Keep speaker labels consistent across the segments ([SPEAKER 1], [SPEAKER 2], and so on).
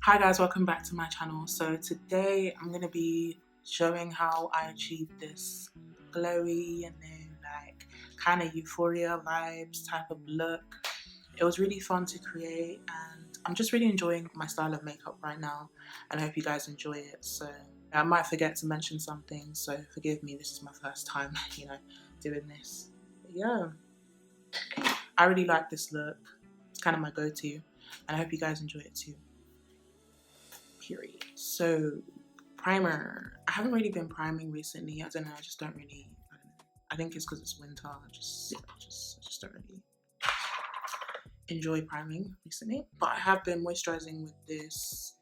[SPEAKER 1] Hi guys, welcome back to my channel. So today I'm going to be showing how I achieved this glowy and then like kind of euphoria vibes type of look. It was really fun to create and I'm just really enjoying my style of makeup right now and I hope you guys enjoy it. So I might forget to mention something, so forgive me, this is my first time, doing this. But yeah, I really like this look. It's kind of my go-to and I hope you guys enjoy it too. Period. So primer, I haven't really been priming recently. I don't know, I just don't really, I think it's because it's winter. I just don't really enjoy priming recently, but I have been moisturizing with this,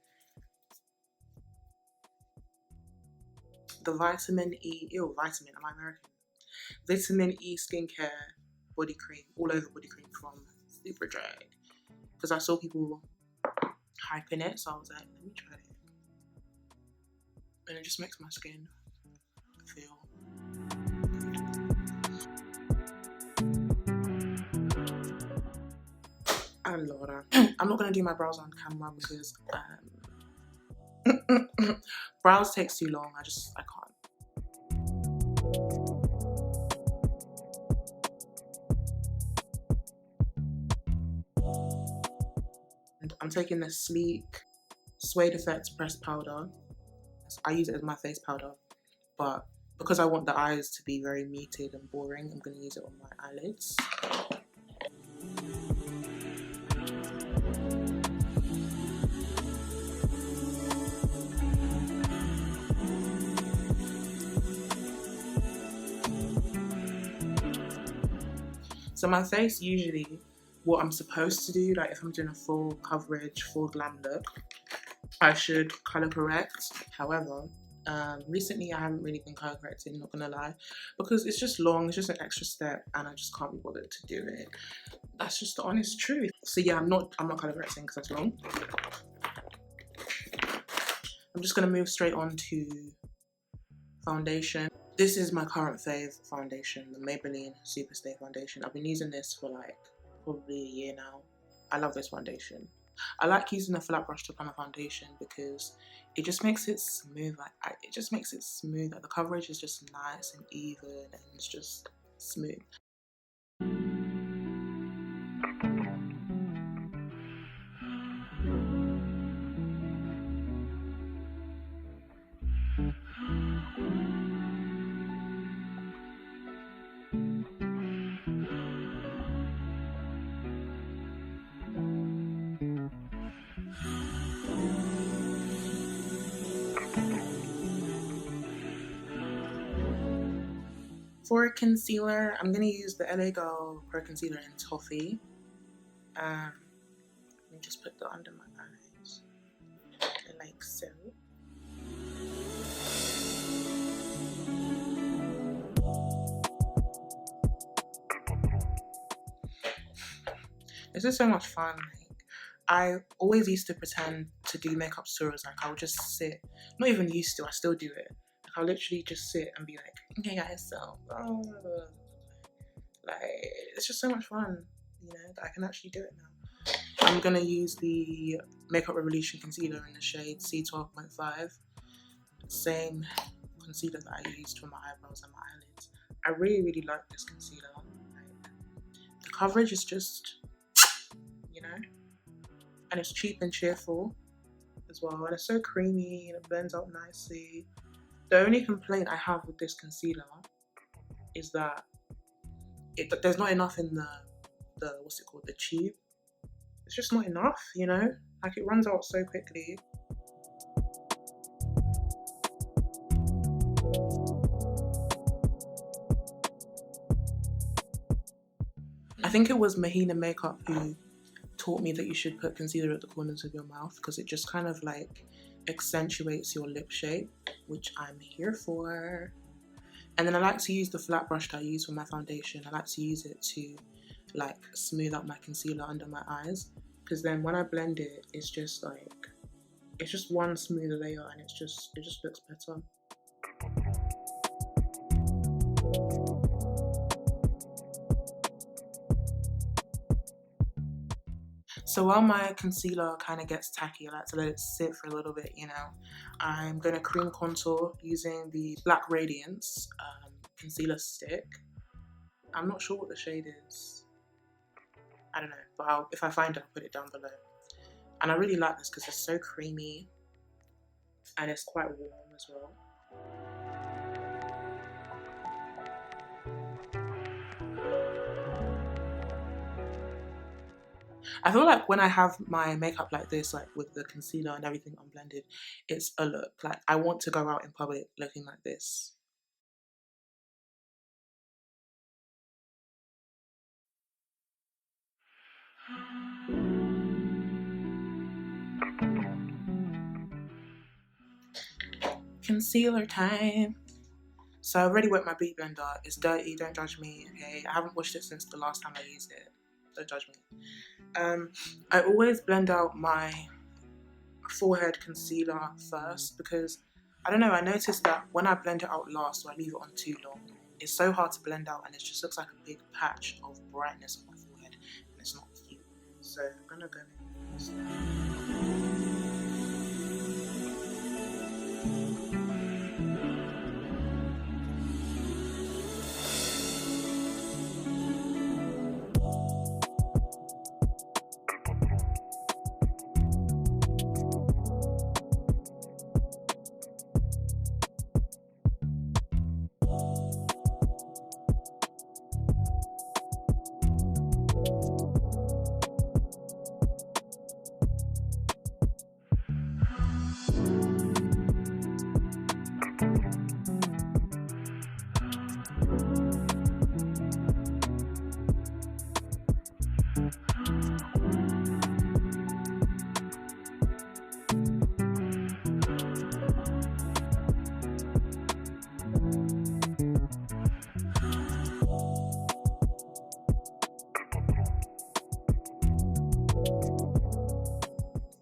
[SPEAKER 1] the vitamin E, am I American? Vitamin E skincare body cream, all over body cream from Superdrug, because I saw people hyping it, so I was like, let me try it. And it just makes my skin feel allora. I'm not gonna do my brows on camera because brows takes too long. I can't. And I'm taking this sleek Suede Effects pressed powder. I use it as my face powder, but because I want the eyes to be very muted and boring, I'm going to use it on my eyelids. So my face, usually what I'm supposed to do, like if I'm doing a full coverage, full glam look, I should color correct. However, recently I haven't really been color correcting, not gonna lie, because it's just long, it's just an extra step and I just can't be bothered to do it. That's just the honest truth. So yeah, I'm not color correcting because that's long. I'm just gonna move straight on to foundation. This is my current fave foundation, the Maybelline Superstay foundation. I've been using this for like probably a year now. I love this foundation. I like using a flat brush to apply my foundation because it just makes it smooth. Like it just makes it smooth. Like the coverage is just nice and even, and it's just smooth. For concealer, I'm going to use the LA Girl Pro Concealer in Toffee. Let me just put that under my eyes, like so. This is so much fun. Like, I always used to pretend to do makeup tutorials. Like I would just sit, not even used to, I still do it. I'll literally just sit and be like, okay guys, so like it's just so much fun, that I can actually do it now. I'm gonna use the Makeup Revolution concealer in the shade C12.5, same concealer that I used for my eyebrows and my eyelids. I really like this concealer. Like, the coverage is just, and it's cheap and cheerful as well, and it's so creamy and it blends out nicely. The only complaint I have with this concealer is that there's not enough in the what's it called, the tube. It's just not enough, like it runs out so quickly. I think it was Mahina Makeup who taught me that you should put concealer at the corners of your mouth because it just kind of like accentuates your lip shape, which I'm here for. And then I like to use the flat brush that I use for my foundation. I like to use it to like smooth out my concealer under my eyes, because then when I blend it, it's just like, it's just one smooth layer and it just looks better. So while my concealer kind of gets tacky, I like to let it sit for a little bit, you know. I'm going to cream contour using the Black Radiance concealer stick. I'm not sure what the shade is. I don't know, but if I find it, I'll put it down below. And I really like this because it's so creamy and it's quite warm as well. I feel like when I have my makeup like this, like with the concealer and everything unblended, it's a look. Like I want to go out in public looking like this. Concealer time. So I already wet my beauty blender. It's dirty, don't judge me, okay? I haven't washed it since the last time I used it. Don't judge me. I always blend out my forehead concealer first because, I don't know, I noticed that when I blend it out last or I leave it on too long, it's so hard to blend out and it just looks like a big patch of brightness on my forehead and it's not cute. So I'm gonna go in first.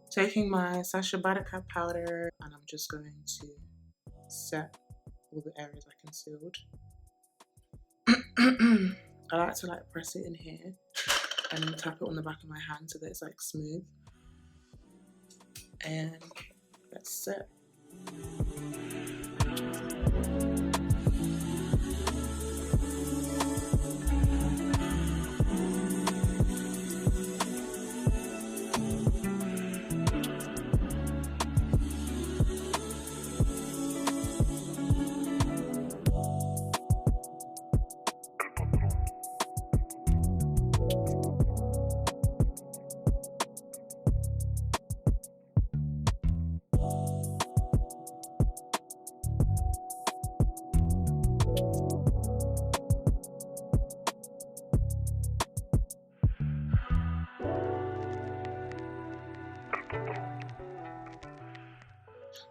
[SPEAKER 1] Taking my Sacha Buttercup powder and I'm just going to set all the areas I concealed. I like to like press it in here and then tap it on the back of my hand so that it's like smooth. And let's set.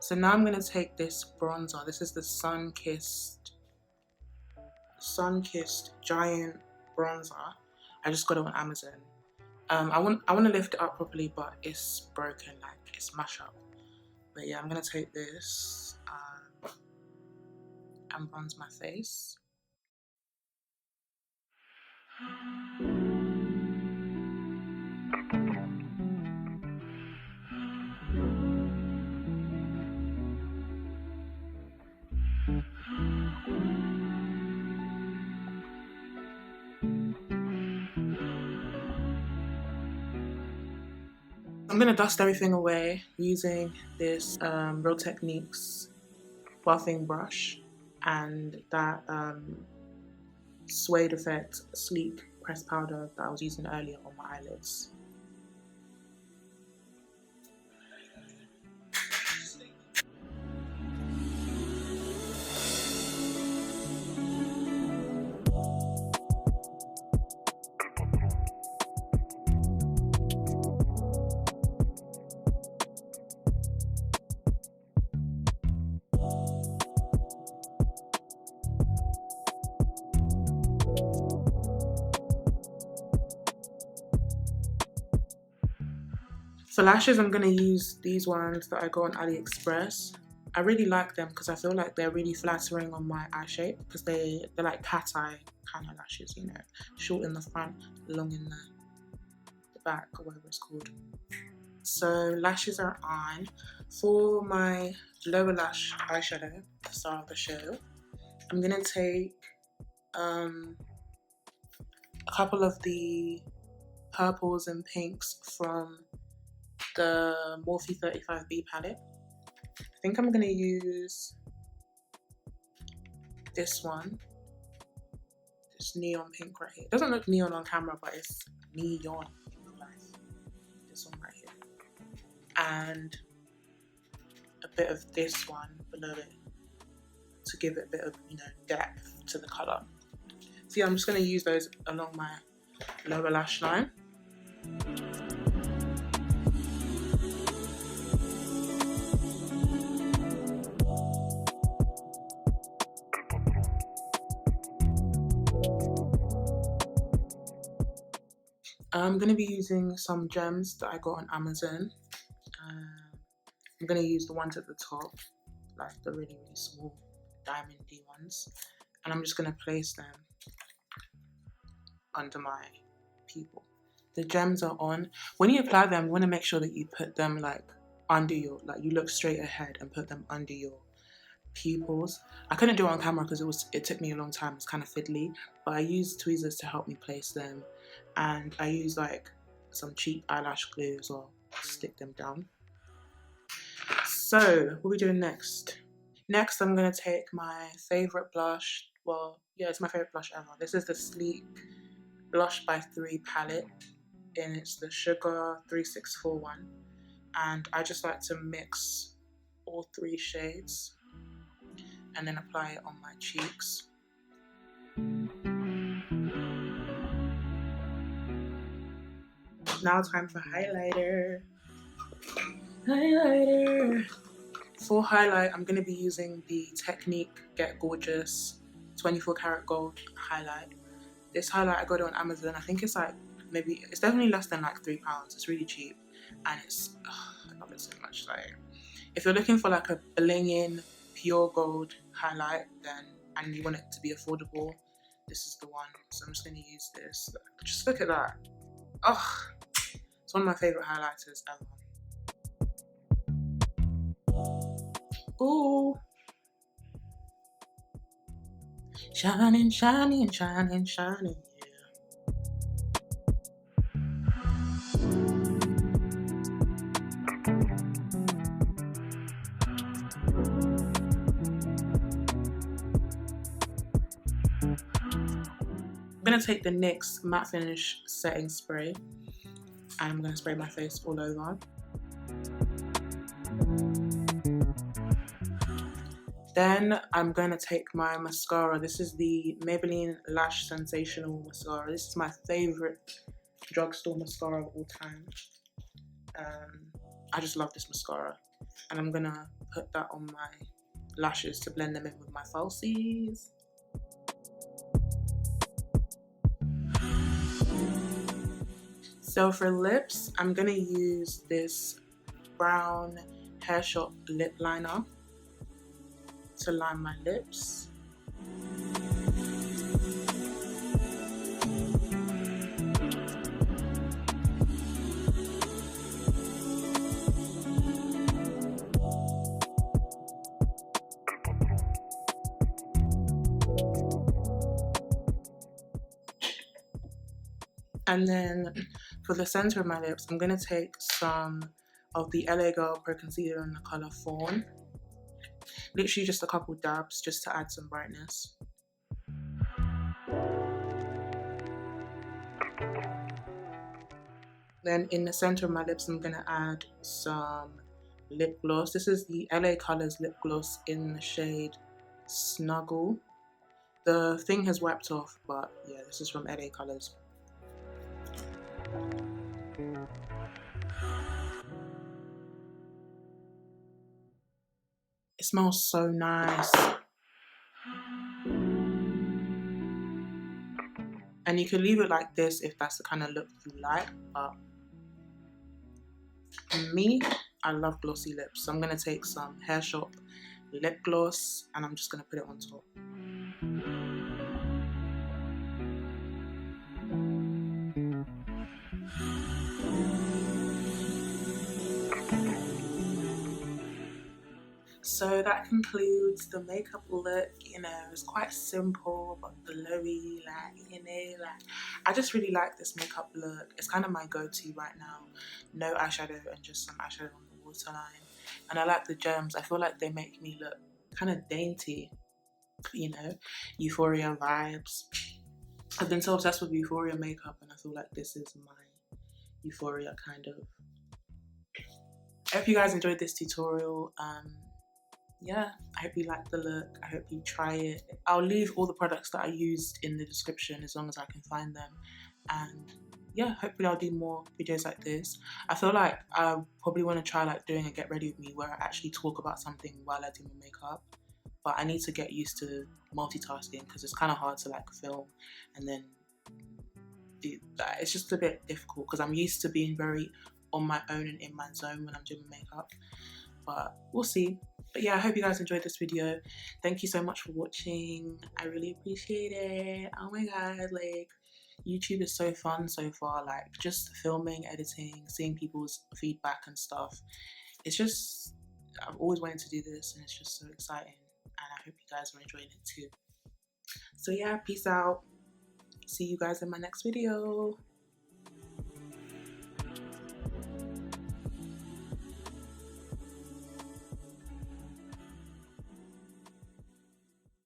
[SPEAKER 1] So now I'm going to take this bronzer. This is the Sunkissed Giant Bronzer. I just got it on Amazon. I want to lift it up properly, but it's broken, like it's mashed up. But yeah, I'm going to take this and bronze my face. I'm going to dust everything away using this Real Techniques buffing brush and that Suede Effect Sleek pressed powder that I was using earlier on my eyelids. For lashes, I'm going to use these ones that I got on Aliexpress. I really like them because I feel like they're really flattering on my eye shape because they're like cat eye kind of lashes, you know, short in the front, long in the back, or whatever it's called. So lashes are on. For my lower lash eyeshadow, the star of the show, I'm gonna take a couple of the purples and pinks from the Morphe 35B palette. I think I'm gonna use this one, this neon pink right here. It doesn't look neon on camera, but it's neon in real life. This one right here. And a bit of this one below it to give it a bit of, you know, depth to the colour. So yeah, I'm just going to use those along my lower lash line. I'm going to be using some gems that I got on Amazon. I'm going to use the ones at the top, like the really, really small diamondy ones. And I'm just going to place them under my pupil. The gems are on. When you apply them, you want to make sure that you put them like under your, like you look straight ahead and put them under your pupils. I couldn't do it on camera because it took me a long time. It's kind of fiddly, but I used tweezers to help me place them, and I used like some cheap eyelash glue as well to stick them down. So what are we doing next? Next, I'm gonna take my favorite blush. Well, yeah, it's my favorite blush ever. This is the Sleek Blush by 3 palette, and it's the Sugar 3641. And I just like to mix all 3 shades and then apply it on my cheeks. Now time for highlighter. For highlight, I'm going to be using the Technic Get Gorgeous 24 karat gold highlight. This highlight, I got it on Amazon. I think it's like, maybe, it's definitely less than like £3. It's really cheap, and it's, I love it so much. Like, if you're looking for like a bling-in pure gold highlight, then, and you want it to be affordable, this is the one. So I'm just going to use this. Just look at that. Oh, it's one of my favorite highlighters ever. Ooh. Shining, shining, shining, shining, yeah. I'm gonna take the NYX Matte Finish Setting Spray, and I'm gonna spray my face all over. Then I'm going to take my mascara. This is the Maybelline Lash Sensational Mascara. This is my favorite drugstore mascara of all time. I just love this mascara. And I'm going to put that on my lashes to blend them in with my falsies. So for lips, I'm going to use this brown hairshop lip liner to line my lips. And then for the center of my lips, I'm going to take some of the LA Girl Pro Concealer in the color Fawn. Literally just a couple dabs just to add some brightness. Then in the center of my lips, I'm going to add some lip gloss. This is the LA Colors lip gloss in the shade Snuggle. The thing has wiped off, but yeah, this is from LA Colors. It smells so nice. And you can leave it like this if that's the kind of look you like, but me, I love glossy lips. So I'm going to take some hairshop lip gloss and I'm just going to put it on top. So that concludes the makeup look. You know, it's quite simple but glowy, like, you know, like, I just really like this makeup look. It's kind of my go-to right now. No eyeshadow and just some eyeshadow on the waterline. And I like the gems. I feel like they make me look kind of dainty, you know, euphoria vibes. I've been so obsessed with euphoria makeup, and I feel like this is my euphoria kind of. I hope you guys enjoyed this tutorial. Yeah, I hope you like the look. I hope you try it. I'll leave all the products that I used in the description as long as I can find them. And yeah, hopefully I'll do more videos like this. I feel like I probably want to try like doing a get ready with me where I actually talk about something while I do my makeup. But I need to get used to multitasking because it's kind of hard to like film and then do that. It's just a bit difficult because I'm used to being very on my own and in my zone when I'm doing makeup. But we'll see. But yeah, I hope you guys enjoyed this video. Thank you so much for watching. I really appreciate it. Oh my god, like, YouTube is so fun so far. Like, just filming, editing, seeing people's feedback and stuff. It's just, I've always wanted to do this and it's just so exciting. And I hope you guys are enjoying it too. So yeah, peace out. See you guys in my next video.